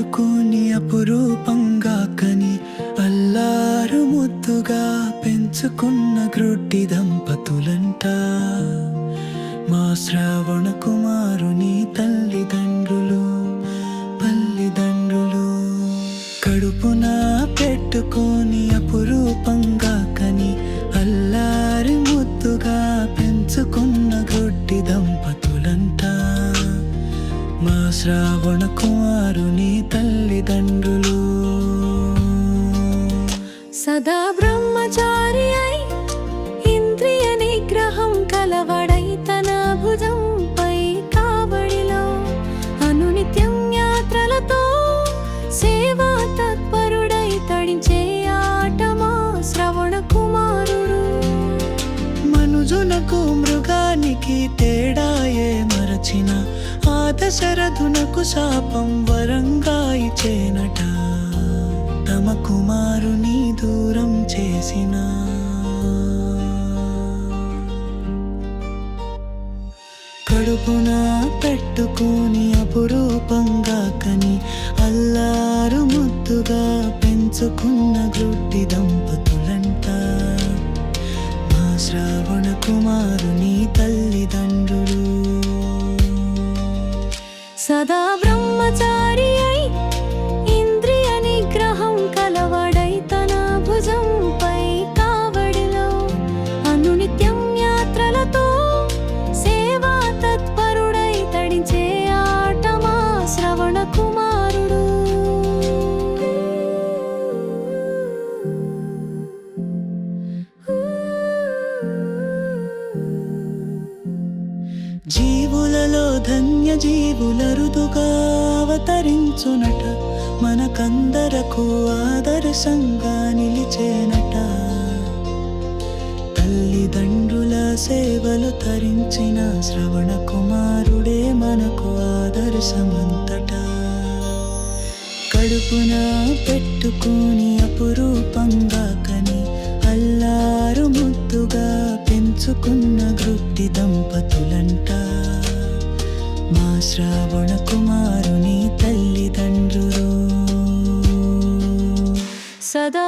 పెట్టుకుని అపురూపంగా కని అల్లారు ముద్దుగా పెంచుకున్న గ్రుడ్డి దంపతులంట. మా శ్రావణ కుమారుని తల్లిదండ్రులు కడుపున పెట్టుకొని అపురూపంగా కని అల్లారి ముద్దుగా పెంచుకున్న గ్రుడ్డి దంపతులంట. మా శ్రావణ కుమారుని తల్లిదండ్రులు సదా బ్రహ్మచారి అయి ఇంద్రియ నిగ్రహం కలవడై తన భుజంపై కావడిలో అనునిత్యం యాత్రలతో సేవా తత్పరుడై తడించే ఆటమా శ్రవణ కుమారుడు. మనుజునకు మృగానికి తేడాయే మరచిన ఆ దశరథునకు శాపం వరంగా ఇచ్చేనట. తమ కుమారుని దూరం చేసిన కడుపున పెట్టుకుని అపురూపంగా కని అల్లారు ముద్దుగా పెంచుకున్న గ్రుడ్డి దంపతులంట. మా శ్రావణ కుమారుని తల్లిదండ్రులు సదా బ్రహ్మచారి అయి ఇంద్రియ నిగ్రహం కలవడై తన భుజంపై కావడిలో అనునిత్యం యాత్రలతో సేవా తత్పరుడై తడించే ఆటమా శ్రవణ కుమారుడు. జీవులలో ధన్య జీవులరుదుగా అవతరించునట. మనకందరకు ఆదర్శంగా నిలిచేనట. తల్లిదండ్రుల సేవలు తరించిన శ్రవణ కుమారుడే మనకు ఆదర్శమంతటా. కడుపున పెట్టుకుని అపురూపంగా కని అల్లారు ముద్దుగా పెంచుకున్న గ్రుడ్డి దంపతులంట. మా శ్రావణ కుమారుని తల్లిదండ్రులు సదా